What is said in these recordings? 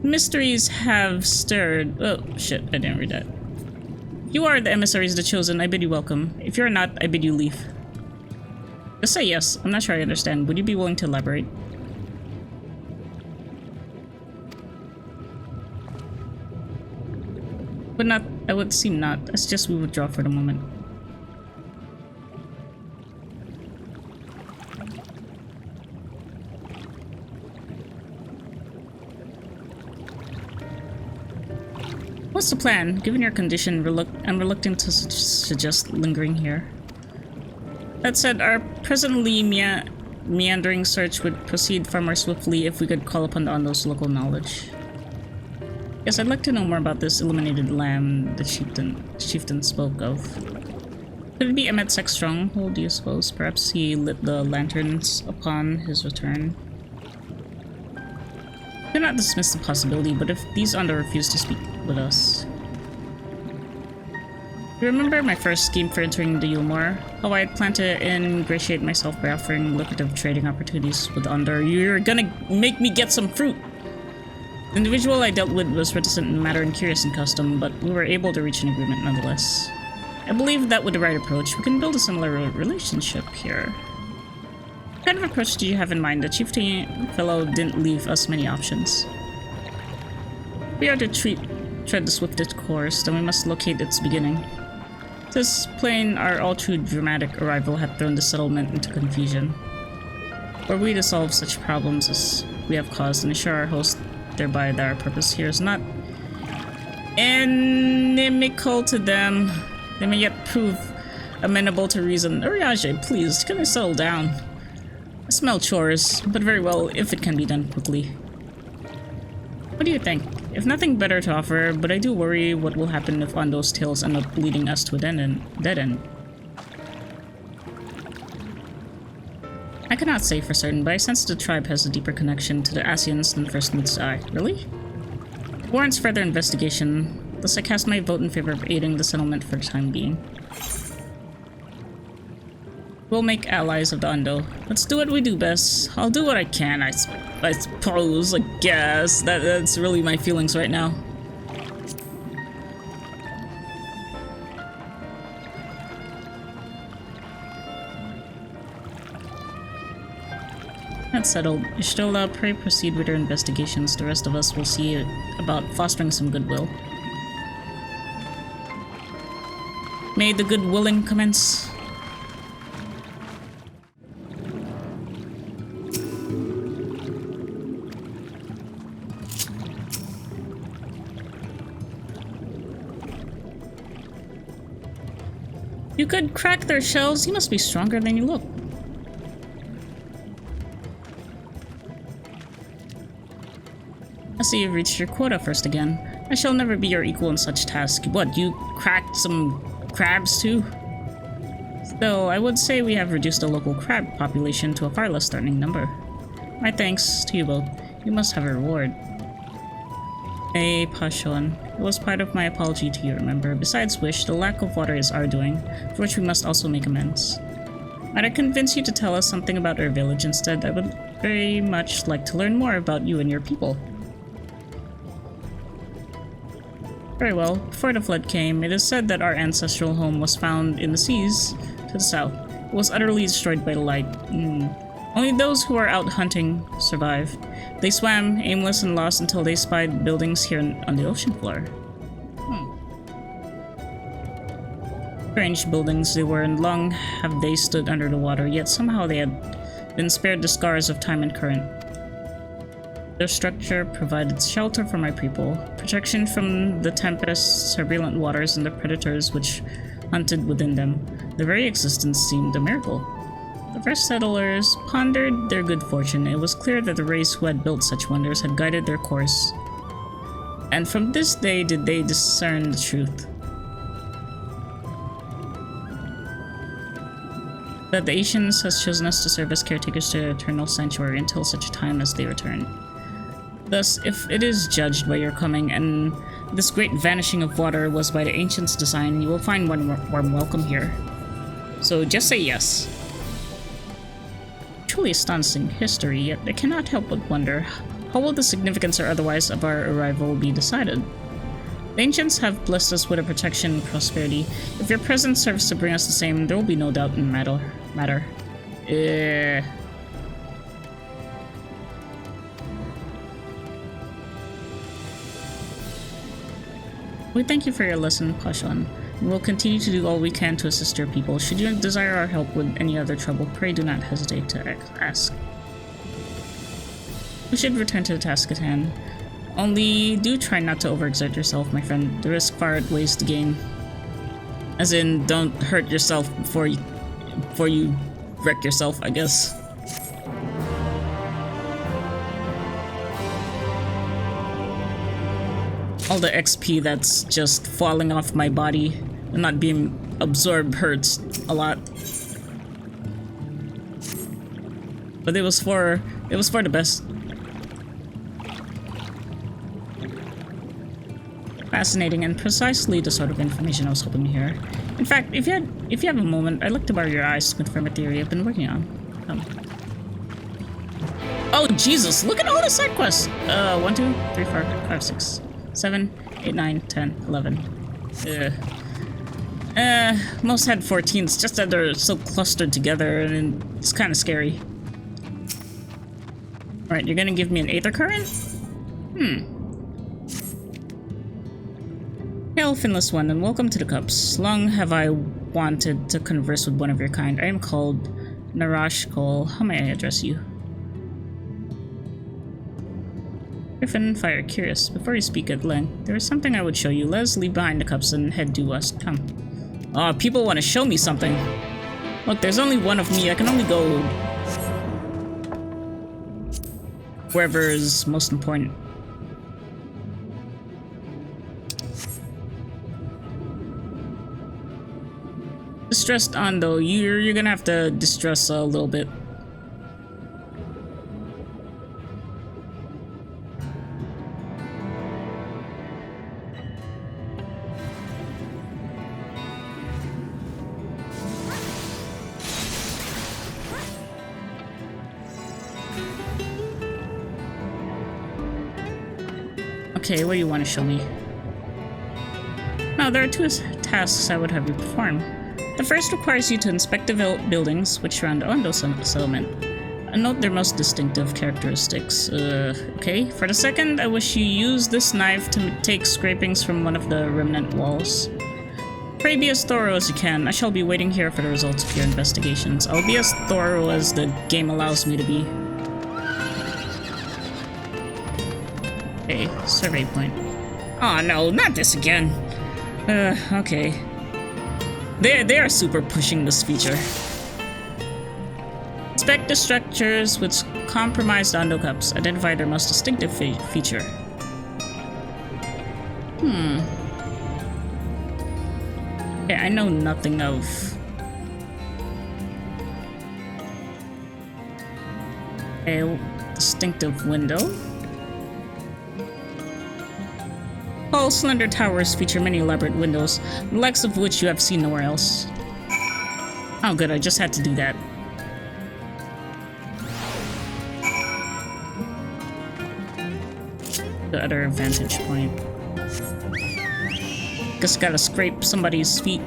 Mysteries have stirred. Oh shit, I didn't read that. You are the emissaries of the chosen. I bid you welcome. If you're not, I bid you leave. Just say yes. I'm not sure I understand. Would you be willing to elaborate? But not. I would seem not. It's just we withdraw for the moment. What's the plan? Given your condition, I'm reluctant to suggest lingering here. That said, our presently meandering search would proceed far more swiftly if we could call upon the Ondo's local knowledge. Yes, I'd like to know more about this illuminated lamb the chieftain spoke of. Could it be Emetsek's stronghold, do you suppose? Perhaps he lit the lanterns upon his return. Do not dismiss the possibility, but if these Ondo refuse to speak with us... You remember my first scheme for entering the Yulmore? How I had planned to ingratiate myself by offering lucrative trading opportunities with Ondo. You're gonna make me get some fruit! The individual I dealt with was reticent in matter and curious in custom, but we were able to reach an agreement nonetheless. I believe that with the right approach, we can build a similar relationship here. What kind of approach do you have in mind? The chieftain fellow didn't leave us many options. We are to tread the swiftest course, then we must locate its beginning. This plain, our all too dramatic arrival had thrown the settlement into confusion. Were we to solve such problems as we have caused and assure our host thereby that our purpose here is not inimical to them, they may yet prove amenable to reason. Uriage, please, can I settle down? I smell chores, but very well if it can be done quickly. What do you think? If nothing better to offer, but I do worry what will happen if Ondo's tales end up leading us to a dead end. I cannot say for certain, but I sense the tribe has a deeper connection to the Asians than first meets the eye. Really? It warrants further investigation, thus I cast my vote in favor of aiding the settlement for the time being. We'll make allies of the Ondo. Let's do what we do best. I'll do what I can, I suppose, I guess. That's really my feelings right now. That's settled. Ishtola, pray proceed with your investigations. The rest of us will see about fostering some goodwill. May the good willing commence. You could crack their shells? You must be stronger than you look. I see you've reached your quota first again. I shall never be your equal in such tasks. What, you cracked some crabs too? Still, I would say we have reduced the local crab population to a far less threatening number. My thanks to you both. You must have a reward. Hey, Pashon. It was part of my apology to you, remember? Besides which, the lack of water is our doing, for which we must also make amends. Might I convince you to tell us something about our village instead? I would very much like to learn more about you and your people. Very well. Before the flood came, it is said that our ancestral home was found in the seas to the south. It was utterly destroyed by the light. Only those who are out hunting survive. They swam, aimless and lost, until they spied buildings here on the ocean floor. Strange buildings they were, and long have they stood under the water, yet somehow they had been spared the scars of time and current. Their structure provided shelter for my people, protection from the tempests, turbulent waters, and the predators which hunted within them. Their very existence seemed a miracle. The first settlers pondered their good fortune. It was clear that the race who had built such wonders had guided their course. And from this day did they discern the truth. That the Asians has chosen us to serve as caretakers to their eternal sanctuary until such time as they return. Thus, if it is judged by your coming, and this great vanishing of water was by the ancients' design, you will find one warm welcome here. So just say yes. Truly astonishing history, yet I cannot help but wonder How will the significance or otherwise of our arrival be decided? The ancients have blessed us with a protection and prosperity. If your presence serves to bring us the same, there will be no doubt in matter. We thank you for your lesson, Pashan. We will continue to do all we can to assist your people. Should you desire our help with any other trouble, pray do not hesitate to ask. We should return to the task at hand. Only do try not to overexert yourself, my friend. The risk far outweighs the gain. As in, don't hurt yourself before you wreck yourself, I guess. All the XP that's just falling off my body and not being absorbed hurts a lot. But it was for the best. Fascinating and precisely the sort of information I was hoping to hear. In fact, if you have a moment, I'd like to borrow your eyes to confirm a theory I've been working on. Oh Jesus! Look at all the side quests. 1, 2, 3, 4, 5, 6, 7, 8, 9, 10, 11. Most had 14s, just that they're so clustered together and it's kind of scary. Alright, you're gonna give me an Aether Current? Hail, Finless One, and welcome to the Cups. Long have I wanted to converse with one of your kind. I am called Narash Cole. How may I address you? Griffin, Fire, curious. Before you speak at length, there is something I would show you. Let us leave behind the Cups and head due west. Come. Oh, people want to show me something. Look, there's only one of me. I can only go wherever is most important. Distressed on though, you're gonna have to distress a little bit. Okay, what do you want to show me? Now, there are two tasks I would have you perform. The first requires you to inspect the buildings which surround the Ondo settlement and note their most distinctive characteristics. Okay. For the second, I wish you use this knife to take scrapings from one of the remnant walls. Pray be as thorough as you can. I shall be waiting here for the results of your investigations. I'll be as thorough as the game allows me to be. Okay, survey point. Oh no, not this again. Okay. They are super pushing this feature. Inspect the structures with compromised Ondo Cups. Identify their most distinctive feature. Okay, I know nothing of... a distinctive window. Tall, slender towers feature many elaborate windows, the likes of which you have seen nowhere else. Oh good, I just had to do that. The other vantage point. Just gotta scrape somebody's feet.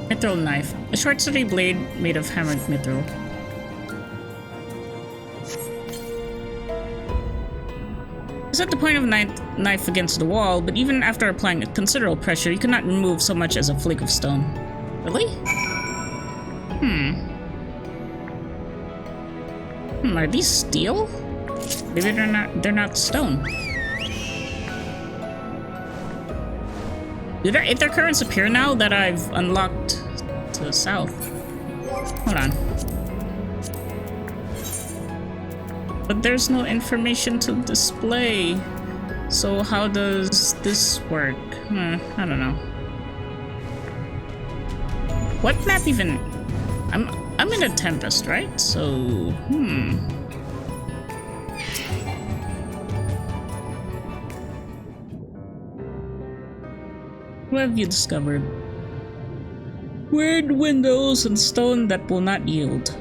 Mithril knife. A short sturdy blade made of hammered mithril. You set the point of knife against the wall, but even after applying considerable pressure, you could not remove so much as a flake of stone. Really? Are these steel? Maybe they're not stone. Do their Aether Currents appear now that I've unlocked to the south? Hold on. But there's no information to display. So how does this work? I don't know. What map even? I'm in a Tempest, right? So, What have you discovered? Weird windows and stone that will not yield.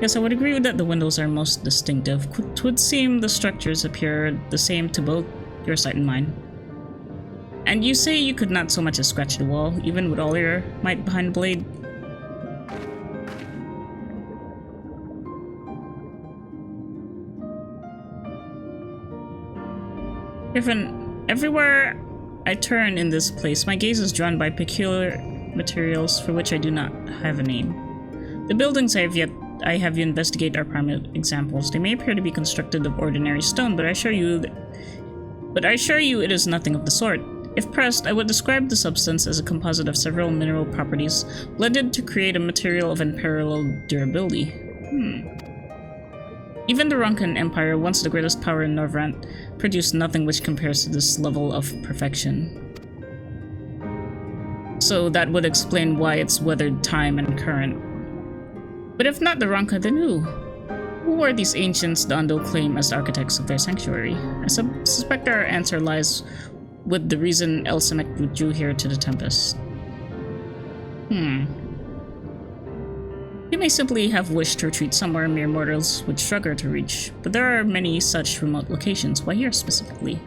Yes, I would agree with that the windows are most distinctive. Twould seem the structures appear the same to both your sight and mine. And you say you could not so much as scratch the wall, even with all your might behind the blade? Everywhere I turn in this place, my gaze is drawn by peculiar materials for which I do not have a name. The buildings I have you investigate are prime examples. They may appear to be constructed of ordinary stone, but I assure you it is nothing of the sort. If pressed, I would describe the substance as a composite of several mineral properties blended to create a material of unparalleled durability. Even the Ronkan Empire, once the greatest power in Norvrant, produced nothing which compares to this level of perfection. So that would explain why it's weathered time and current. But if not the Ronka, then who? Who were these ancients the Undo claim as the architects of their sanctuary? I suspect our answer lies with the reason Elsemek withdrew here to the Tempest. He may simply have wished to retreat somewhere mere mortals would struggle to reach, but there are many such remote locations. Why here specifically?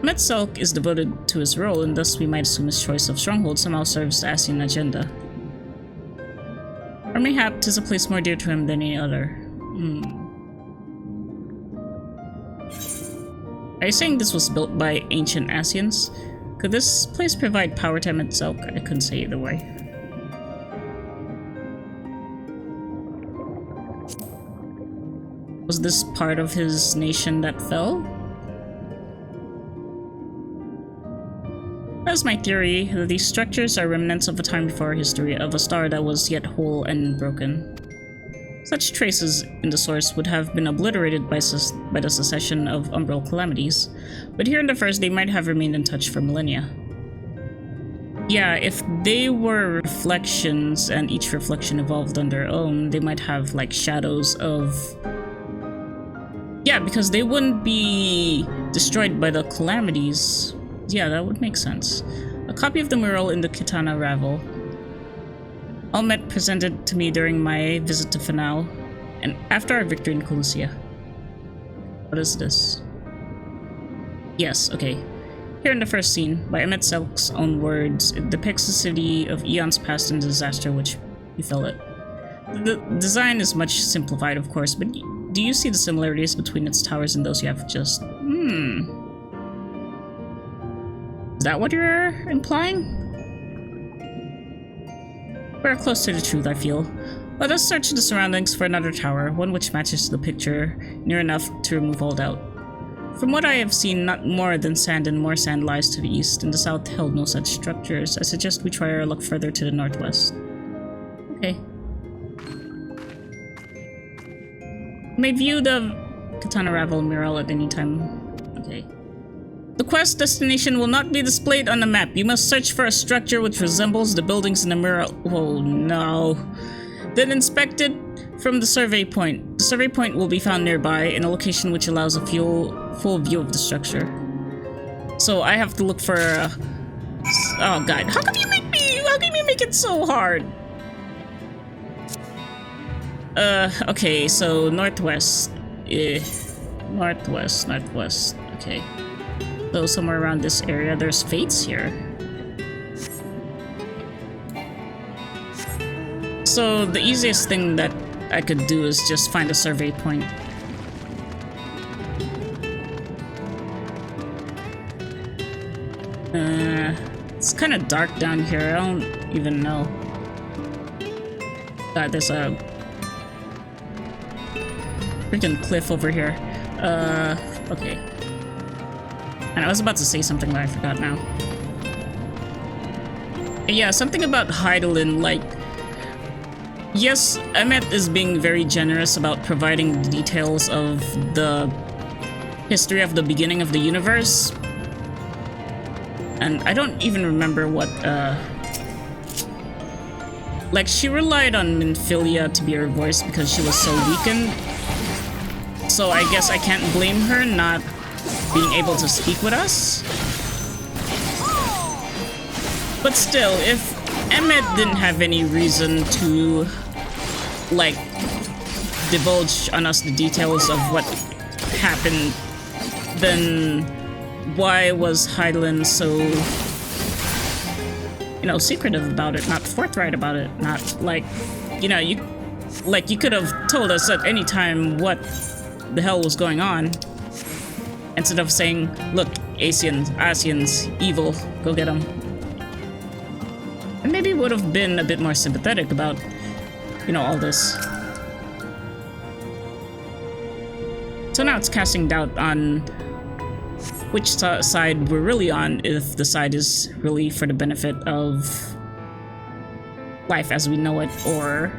Metzelk is devoted to his role, and thus we might assume his choice of stronghold somehow serves the Asian agenda. Or mayhap 'tis a place more dear to him than any other. Are you saying this was built by ancient Asians? Could this place provide power to Metzelk? I couldn't say either way. Was this part of his nation that fell? That is my theory, that these structures are remnants of a time before our history, of a star that was yet whole and broken. Such traces in the source would have been obliterated by the succession of umbral calamities, but here in the first they might have remained in touch for millennia. Yeah, if they were reflections and each reflection evolved on their own, they might have like shadows of... Yeah, because they wouldn't be destroyed by the calamities. Yeah, that would make sense. A copy of the mural in the Kitana Ravel. Almet presented to me during my visit to Fanao, and after our victory in Colusia. What is this? Yes, okay. Here in the first scene, by Metzelk's own words, it depicts the city of eons past and disaster which befell it. The design is much simplified, of course, but do you see the similarities between its towers and those you have just... Is that what you're implying? We're close to the truth, I feel. Let us search the surroundings for another tower, one which matches the picture near enough to remove all doubt. From what I have seen, not more than sand and more sand lies to the east, and the south held no such structures. I suggest we try our luck further to the northwest. Okay. You may view the Katana Ravel mural at any time. Okay. The quest destination will not be displayed on the map. You must search for a structure which resembles the buildings in the mural. Oh no. Then inspect it from the survey point. The survey point will be found nearby in a location which allows a full view of the structure. So I have to look for a... Oh god. How come you make it so hard? Okay, so northwest. Northwest. Okay. So somewhere around this area, there's fates here. So the easiest thing that I could do is just find a survey point. It's kind of dark down here. I don't even know. God, there's a freaking cliff over here. Okay. And I was about to say something, but I forgot now. Yeah, something about Heidelin, like... Yes, Emmet is being very generous about providing the details of the history of the beginning of the universe. And I don't even remember what, like, she relied on Minfilia to be her voice because she was so weakened. So I guess I can't blame her not being able to speak with us. But still, if Emmet didn't have any reason to, like, divulge on us the details of what happened, then why was Hydaelyn so, you know, secretive about it, not forthright about it, not like, you know, you could have told us at any time what the hell was going on, instead of saying, look, Asians, evil, go get them. And maybe would have been a bit more sympathetic about, you know, all this. So now it's casting doubt on which side we're really on, if the side is really for the benefit of life as we know it, or...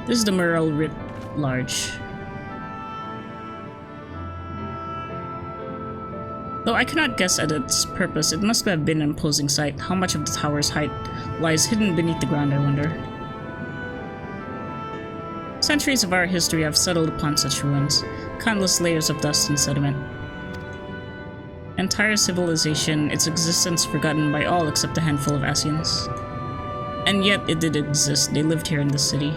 This is the mural writ large. Though I cannot guess at its purpose, it must have been an imposing sight. How much of the tower's height lies hidden beneath the ground, I wonder. Centuries of our history have settled upon such ruins, countless layers of dust and sediment. Entire civilization, its existence forgotten by all except a handful of Asians. And yet it did exist. They lived here in this city.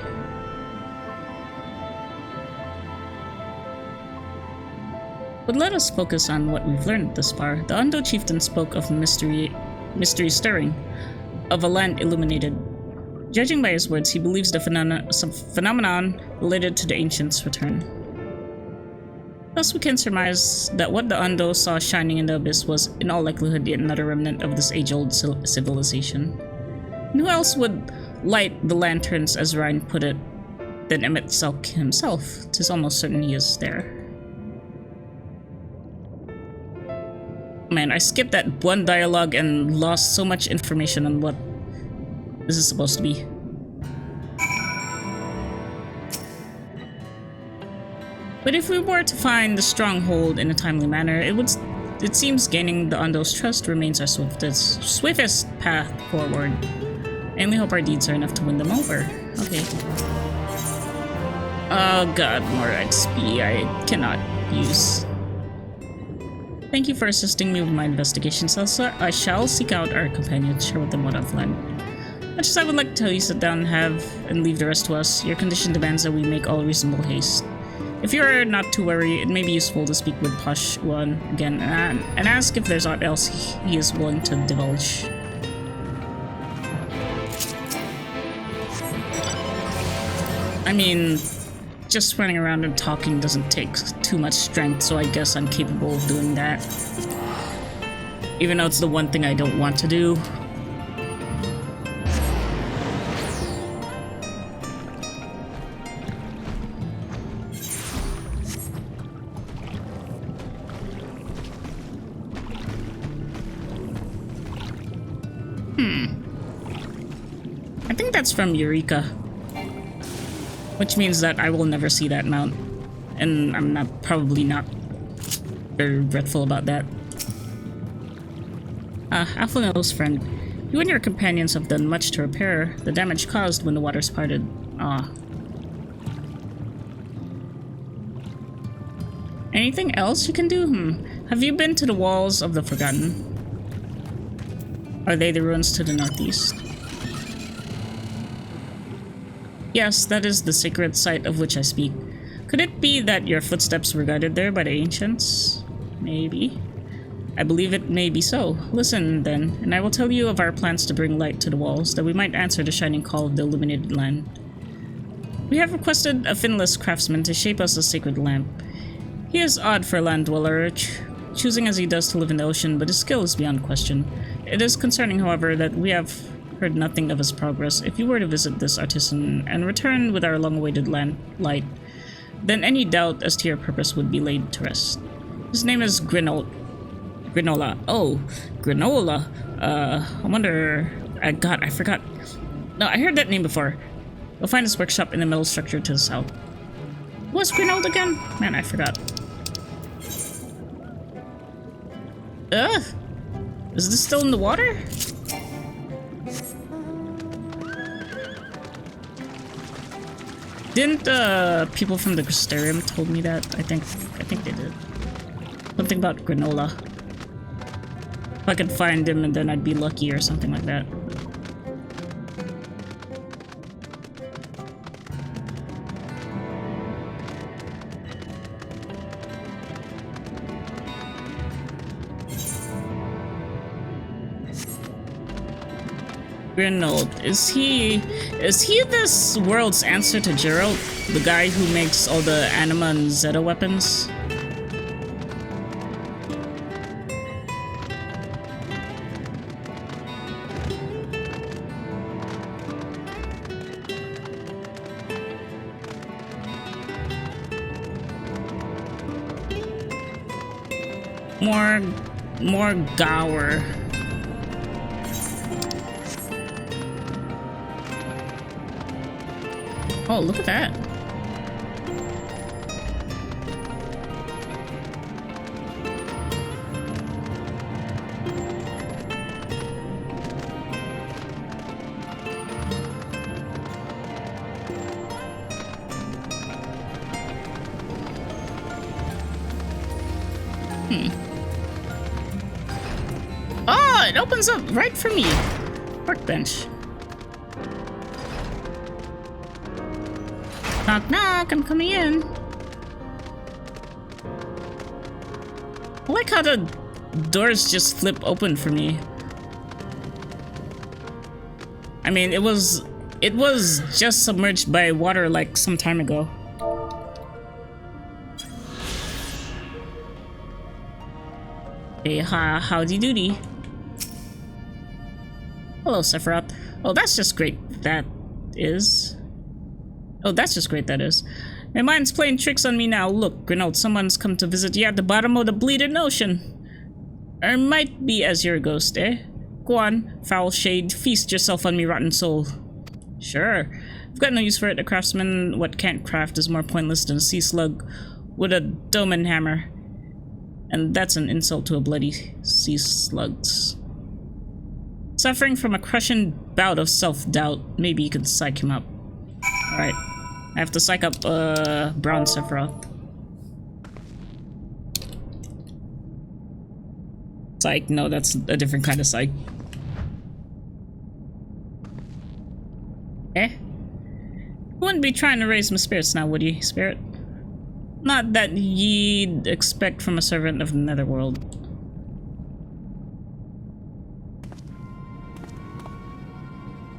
But let us focus on what we've learned thus far. The Undo chieftain spoke of mystery stirring, of a land illuminated. Judging by his words, he believes the phenomenon related to the ancients' return. Thus we can surmise that what the Undo saw shining in the abyss was, in all likelihood, yet another remnant of this age-old civilization. And who else would light the lanterns, as Ryan put it, than Emmet Selk himself? 'Tis almost certain he is there. Man, I skipped that one dialogue and lost so much information on what this is supposed to be. But if we were to find the stronghold in a timely manner, it seems gaining the Undo's trust remains our swiftest path forward. I only hope our deeds are enough to win them over. Okay. Oh god, more XP I cannot use. Thank you for assisting me with my investigations, Elsa. I shall seek out our companions, share with them what I've learned. Much as I would like to tell you, sit down, and leave the rest to us, your condition demands that we make all reasonable haste. If you are not to worry, it may be useful to speak with Posh One again and ask if there's aught else he is willing to divulge. I mean, just running around and talking doesn't take too much strength, so I guess I'm capable of doing that. Even though it's the one thing I don't want to do. I think that's from Eureka. Which means that I will never see that mount. And I'm probably not very regretful about that. Alphanil's friend. You and your companions have done much to repair the damage caused when the waters parted. Anything else you can do? Have you been to the Walls of the Forgotten? Are they the ruins to the northeast? Yes, that is the sacred site of which I speak. Could it be that your footsteps were guided there by the ancients? Maybe. I believe it may be so. Listen, then, and I will tell you of our plans to bring light to the walls, that we might answer the shining call of the illuminated land. We have requested a finless craftsman to shape us a sacred lamp. He is odd for a land dweller, choosing as he does to live in the ocean, but his skill is beyond question. It is concerning, however, that we have heard nothing of his progress. If you were to visit this artisan and return with our long-awaited light, then any doubt as to your purpose would be laid to rest. His name is Granola. Oh, Granola. I wonder... God, I forgot. No, I heard that name before. You'll find his workshop in the metal structure to the south. What's Granola again? Man, I forgot. Is this still in the water? Didn't people from the Crystarium told me that? I think they did. Something about Granola. If I could find him and then I'd be lucky or something like that. Granola. Is he this world's answer to Gerald? The guy who makes all the Anima and Zeta weapons? More Gower. Oh, look at that. Oh, it opens up right for me. Workbench. Knock, knock, I'm coming in. I like how the doors just flip open for me. I mean, it was just submerged by water like some time ago. Hey, howdy doody. Hello, Sephiroth. Oh, that's just great. That is. Oh, that's just great, that is. My mind's playing tricks on me now. Look, Granola, someone's come to visit you at the bottom of the bleeding ocean. Or might be as your ghost, eh? Go on, foul shade, feast yourself on me, rotten soul. Sure. I've got no use for it. A craftsman what can't craft is more pointless than a sea slug with a doman hammer. And that's an insult to a bloody sea slugs. Suffering from a crushing bout of self-doubt. Maybe you can psych him up. Alright. I have to psych up Brown Sephiroth. Psych? No, that's a different kind of psych. Eh? Wouldn't be trying to raise my spirits now, would ye, spirit? Not that ye'd expect from a servant of the netherworld.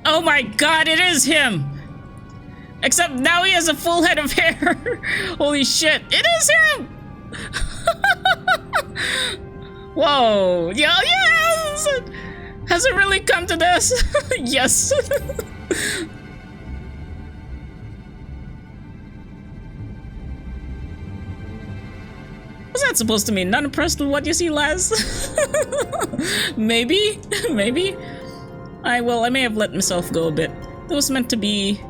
Oh my god, it is him! Except now he has a full head of hair! Holy shit, it is him! Whoa, yes! Has it really come to this? Yes! What's that supposed to mean? Not impressed with what you see, lads? Maybe? Maybe? I may have let myself go a bit. It was meant to be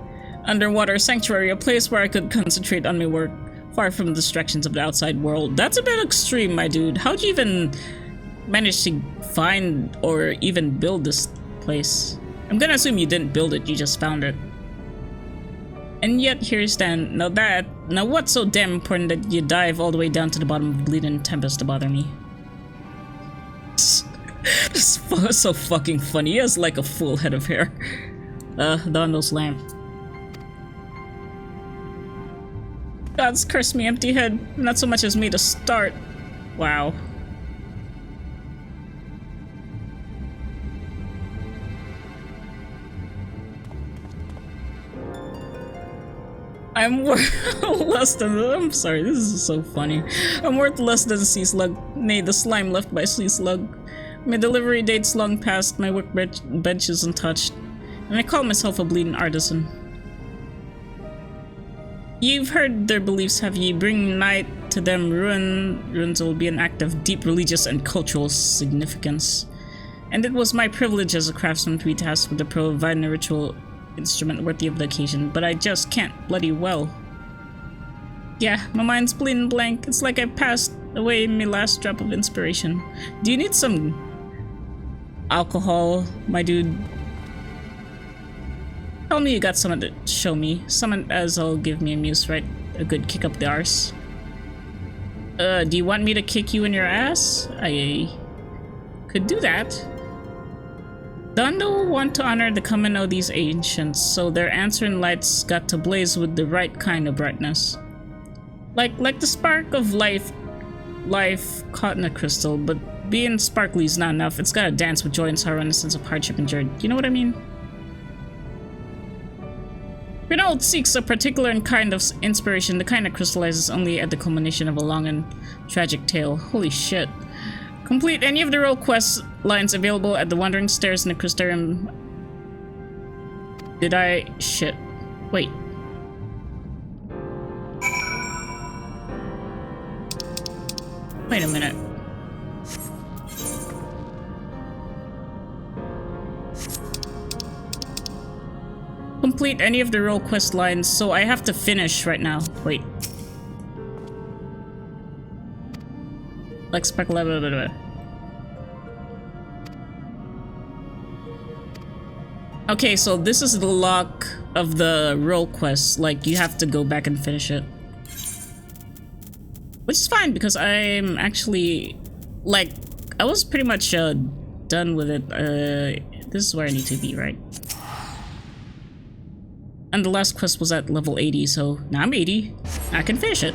underwater sanctuary, a place where I could concentrate on my work, far from the distractions of the outside world. That's a bit extreme, my dude. How'd you even manage to find or even build this place? I'm gonna assume you didn't build it, you just found it. And yet here you stand. Now what's so damn important that you dive all the way down to the bottom of the bleeding tempest to bother me? This is so fucking funny. He has like a full head of hair. Dondo's lamp. God's cursed me, empty head. Not so much as me to start. Wow. I'm worth less than. I'm sorry, this is so funny. I'm worth less than a sea slug. Nay, the slime left by a sea slug. My delivery date's long past, my workbench is untouched, and I call myself a bleeding artisan. You've heard their beliefs, have ye? Bring night to them, ruins will be an act of deep religious and cultural significance. And it was my privilege as a craftsman to be tasked with providing a ritual instrument worthy of the occasion, but I just can't bloody well. Yeah, my mind's bleeding blank. It's like I passed away my last drop of inspiration. Do you need some alcohol, my dude? Tell me you got someone to show me. Someone as will give me a muse, right? A good kick up the arse. Do you want me to kick you in your ass? I could do that. Dondo want to honor the coming of these ancients, so their answering lights got to blaze with the right kind of brightness. Like the spark of life caught in a crystal, but being sparkly is not enough. It's gotta dance with joy and sorrow and a sense of hardship endured. You know what I mean? Granola seeks a particular kind of inspiration, the kind that crystallizes only at the culmination of a long and tragic tale. Holy shit. Complete any of the role quest lines available at the Wandering Stairs in the Crystarium. Did I... shit. Wait. Wait a minute. Complete any of the role quest lines, so I have to finish right now. Wait. Like sparkle, blah, blah, blah, blah. Okay, so this is the lock of the role quest. Like, you have to go back and finish it. Which is fine, because I'm actually... like, I was pretty much done with it. This is where I need to be, right? And the last quest was at level 80, so now I'm 80. I can finish it.